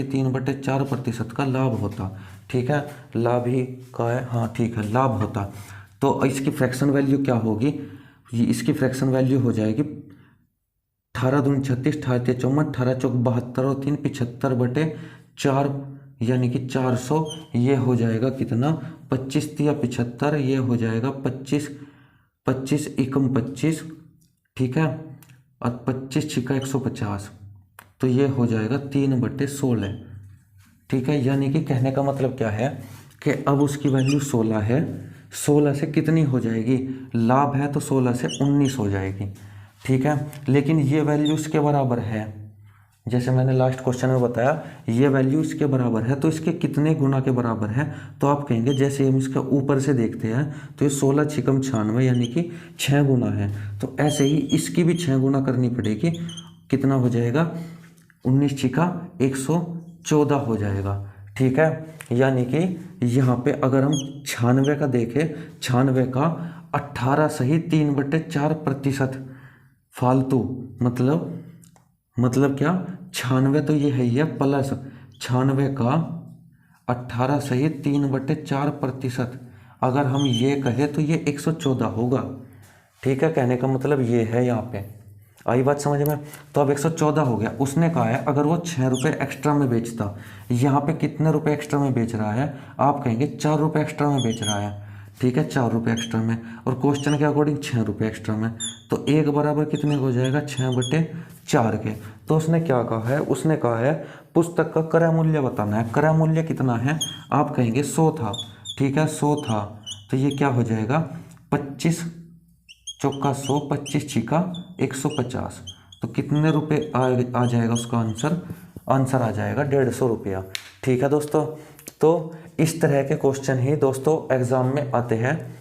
3/4% का लाभ होता। ठीक है, लाभ ही का है, हाँ ठीक है, लाभ होता। तो इसकी फ्रैक्शन वैल्यू क्या होगी, इसकी फ्रैक्शन वैल्यू हो जाएगी 18 दूनी 36, 18 तिया 54, 18 चौक 72 और 3 75/4, यानी कि 400। ये हो जाएगा कितना, 25 तिया 75, ये हो जाएगा 25, 25 एकम 25। ठीक है, और 25 छिका 150, तो ये हो जाएगा 3/16। ठीक है, यानी कि कहने का मतलब क्या है कि अब उसकी वैल्यू 16 है। 16 से कितनी हो जाएगी, लाभ है तो 16 से 19 हो जाएगी। ठीक है, लेकिन ये वैल्यू इसके बराबर है, जैसे मैंने लास्ट क्वेश्चन में बताया, ये वैल्यू इसके बराबर है, तो इसके कितने गुना के बराबर है, तो आप कहेंगे जैसे हम इसके ऊपर से देखते हैं तो ये 16 छिकम 96, यानी कि 6 गुना है। तो ऐसे ही इसकी भी 6 गुना करनी पड़ेगी, कितना हो जाएगा, 19 छिका 114 हो जाएगा। ठीक है, यानी कि यहाँ पे अगर हम 96 का देखें, 96 का 18 से ही 3/4% फालतू, मतलब क्या, 96 तो ये है ही है, प्लस 96 का 18 से ही 3/4%, अगर हम ये कहें तो ये 114 होगा। ठीक है, कहने का मतलब ये है, यहाँ पे आई बात समझ में। तो अब 114 हो गया। उसने कहा है अगर वो 6 रुपये एक्स्ट्रा में बेचता, यहाँ पे कितने रुपए एक्स्ट्रा में बेच रहा है, आप कहेंगे 4 रुपये एक्स्ट्रा में बेच रहा है। ठीक है, 4 रुपये एक्स्ट्रा में, और क्वेश्चन के अकॉर्डिंग 6 रुपये एक्स्ट्रा में, तो 1 बराबर कितने हो जाएगा, 6/4 के। तो उसने क्या कहा है, उसने कहा है पुस्तक का क्रय मूल्य बताना है। क्रय मूल्य कितना है, आप कहेंगे 100 था। ठीक है, 100 था, तो ये क्या हो जाएगा, 25 चौका 100, 25 छिका 150, तो कितने रुपए आ जाएगा उसका आंसर आ जाएगा 150 रुपया। ठीक है दोस्तों, तो इस तरह के क्वेश्चन ही दोस्तों एग्ज़ाम में आते हैं,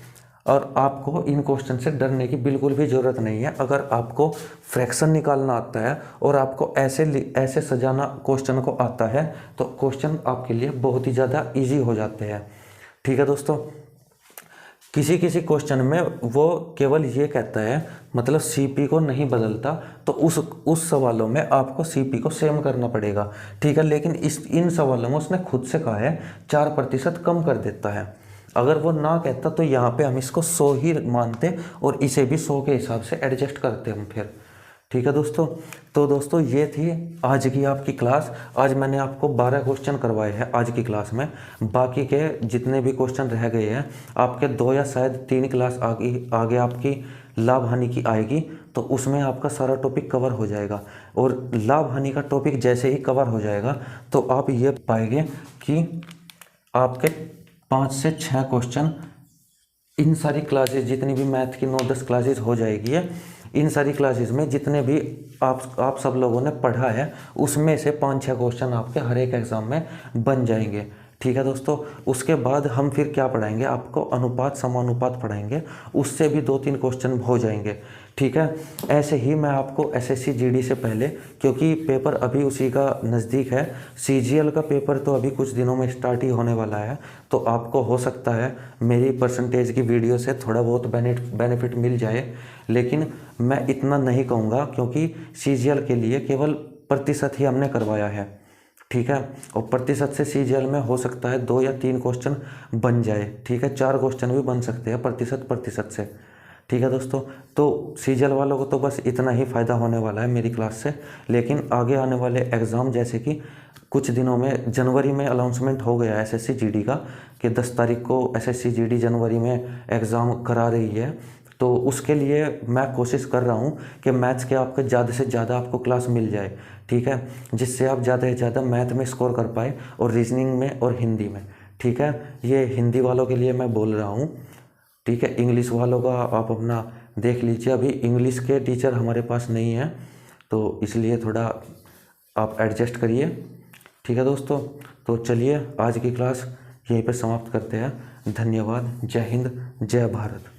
और आपको इन क्वेश्चन से डरने की बिल्कुल भी ज़रूरत नहीं है। अगर आपको फ्रैक्शन निकालना आता है और आपको ऐसे सजाना क्वेश्चन को आता है, तो क्वेश्चन आपके लिए बहुत ही ज़्यादा ईजी हो जाते हैं। ठीक है दोस्तों, किसी क्वेश्चन में वो केवल ये कहता है, मतलब सीपी को नहीं बदलता, तो उस सवालों में आपको सीपी को सेम करना पड़ेगा। ठीक है, लेकिन इन सवालों में उसने खुद से कहा है 4% कम कर देता है। अगर वो ना कहता तो यहाँ पे हम इसको 100 ही मानते और इसे भी 100 के हिसाब से एडजस्ट करते हम फिर। ठीक है दोस्तों, तो दोस्तों ये थी आज की आपकी क्लास। आज मैंने आपको 12 क्वेश्चन करवाए हैं आज की क्लास में। बाकी के जितने भी क्वेश्चन रह गए हैं, आपके 2 या शायद 3 क्लास आगे आपकी लाभ हानि की आएगी, तो उसमें आपका सारा टॉपिक कवर हो जाएगा। और लाभ हानि का टॉपिक जैसे ही कवर हो जाएगा तो आप ये पाएंगे कि आपके 5 से 6 क्वेश्चन इन सारी क्लासेस, जितनी भी मैथ की 9-10 क्लासेस हो जाएगी है, इन सारी क्लासेस में जितने भी आप सब लोगों ने पढ़ा है उसमें से 5-6 क्वेश्चन आपके हर एक एग्ज़ाम में बन जाएंगे। ठीक है दोस्तों, उसके बाद हम फिर क्या पढ़ाएंगे, आपको अनुपात समानुपात पढ़ाएंगे, उससे भी 2-3 क्वेश्चन हो जाएंगे। ठीक है, ऐसे ही मैं आपको एसएससी जीडी से पहले, क्योंकि पेपर अभी उसी का नज़दीक है, सीजीएल का पेपर तो अभी कुछ दिनों में स्टार्ट ही होने वाला है, तो आपको हो सकता है मेरी परसेंटेज की वीडियो से थोड़ा बहुत बेनिफिट मिल जाए, लेकिन मैं इतना नहीं कहूँगा, क्योंकि सीजीएल के लिए केवल प्रतिशत ही हमने करवाया है। ठीक है, और प्रतिशत से सीजीएल में हो सकता है 2 या 3 क्वेश्चन बन जाए। ठीक है, 4 क्वेश्चन भी बन सकते हैं प्रतिशत से। ठीक है दोस्तों, तो सीजीएल वालों को तो बस इतना ही फ़ायदा होने वाला है मेरी क्लास से, लेकिन आगे आने वाले एग्ज़ाम, जैसे कि कुछ दिनों में जनवरी में अनाउंसमेंट हो गया एसएससी जीडी का कि 10 तारीख को एसएससी जीडी जनवरी में एग्ज़ाम करा रही है, तो उसके लिए मैं कोशिश कर रहा हूँ कि मैथ्स के आपके ज़्यादा से ज़्यादा आपको क्लास मिल जाए। ठीक है, जिससे आप ज़्यादा से ज़्यादा मैथ में स्कोर कर पाए, और रीजनिंग में और हिंदी में। ठीक है, ये हिंदी वालों के लिए मैं बोल रहा हूँ। ठीक है, इंग्लिश वालों का आप अपना देख लीजिए, अभी इंग्लिश के टीचर हमारे पास नहीं है, तो इसलिए थोड़ा आप एडजस्ट करिए। ठीक है दोस्तों, तो चलिए आज की क्लास यहीं पर समाप्त करते हैं। धन्यवाद। जय हिंद, जय भारत।